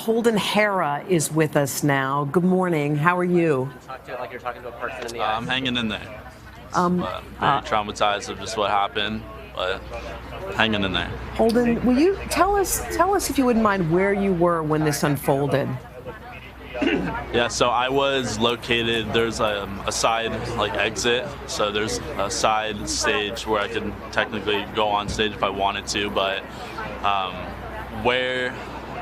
Holden Hara is with us now. Good morning. How are you? Talk to it like you're talking to a person in the I'm hanging in there. Very traumatized of just what happened, but hanging in there. Holden, will you tell us if you wouldn't mind where you were when this unfolded? Yeah, so I was located, there's a side exit, so there's a side stage where I could technically go on stage if I wanted to, but where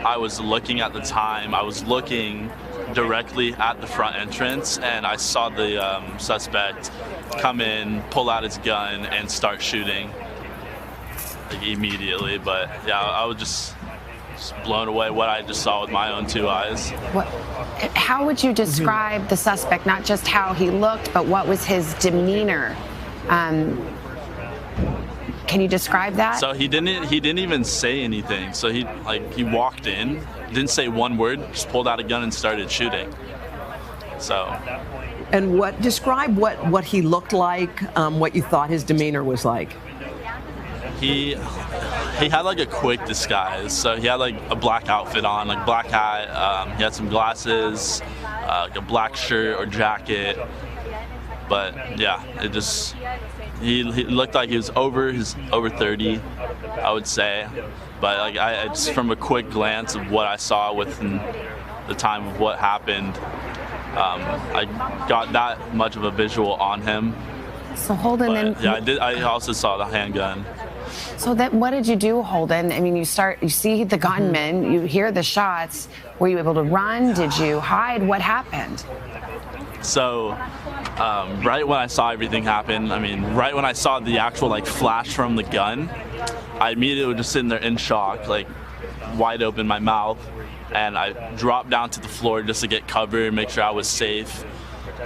I was looking at the time, I was looking directly at the front entrance, and I saw the suspect come in, pull out his gun, and start shooting immediately. But yeah, I was just blown away what I just saw with my own two eyes. How would you describe the suspect? Not just how he looked, but what was his demeanor? Can you describe that? So he didn't even say anything. So he walked in, didn't say one word, just pulled out a gun and started shooting. So. And describe what he looked like, what you thought his demeanor was like. He had a quick disguise. So he had a black outfit on, black hat. He had some glasses, a black shirt or jacket. But yeah, he looked like he was over 30, I would say. But I just from a quick glance of what I saw within the time of what happened, I got that much of a visual on him. So Holden, I also saw the handgun. So what did you do, Holden? I mean, you see the gunman, you hear the shots. Were you able to run? Did you hide? What happened? So, right when I saw everything happen, right when I saw the actual flash from the gun, I immediately was just sitting there in shock, wide open my mouth, and I dropped down to the floor just to get cover, make sure I was safe.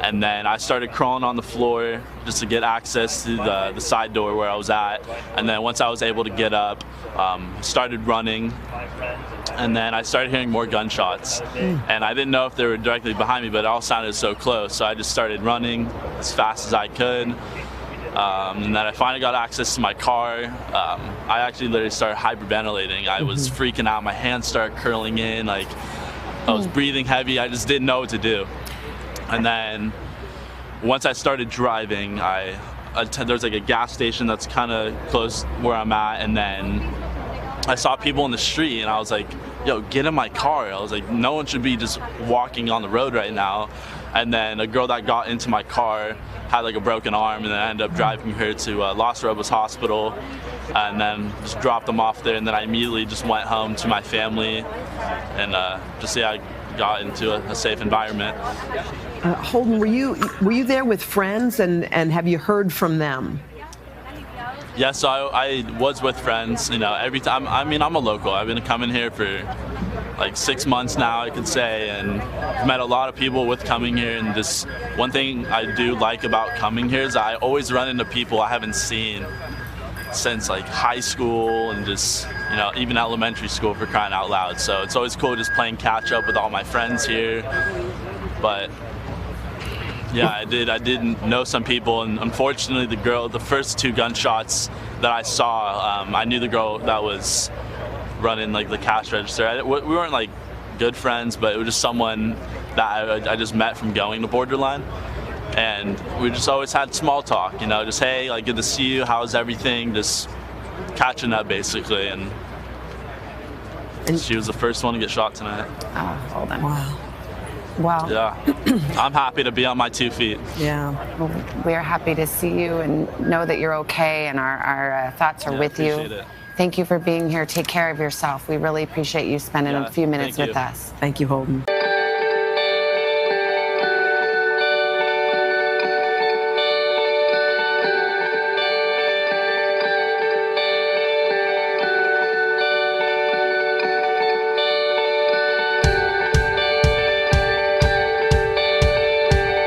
And then I started crawling on the floor just to get access to the side door where I was at. And then once I was able to get up, started running. And then I started hearing more gunshots. And I didn't know if they were directly behind me, but it all sounded so close. So I just started running as fast as I could. And then I finally got access to my car. I actually literally started hyperventilating. I was freaking out. My hands started curling in. I was breathing heavy. I just didn't know what to do. And then once I started driving, there's a gas station that's kind of close where I'm at, and then I saw people in the street, and I was like, yo, get in my car. I was like, no one should be just walking on the road right now. And then a girl that got into my car had a broken arm, and then I ended up driving her to Los Robles Hospital, and then just dropped them off there, and then I immediately just went home to my family, and I got into a safe environment. Holden, were you there with friends, and have you heard from them? Yeah, so I was with friends. Every time. I'm a local. I've been coming here for 6 months now, I could say, and I've met a lot of people with coming here. And just one thing I do like about coming here is I always run into people I haven't seen since high school and just even elementary school, for crying out loud. So it's always cool just playing catch up with all my friends here. But yeah, I didn't know some people, and unfortunately the first two gunshots that I saw, I knew the girl that was running the cash register. We weren't good friends, but it was just someone that I just met from going to Borderline. And we just always had small talk, just, hey, good to see you, how's everything, just catching up basically. And she was the first one to get shot tonight. Oh, hold on. Wow. Wow. Yeah, I'm happy to be on my 2 feet. Yeah. Well, we're happy to see you and know that you're okay, and our thoughts are with you. It. Thank you for being here. Take care of yourself. We really appreciate you spending a few minutes with us. Thank you, Holden.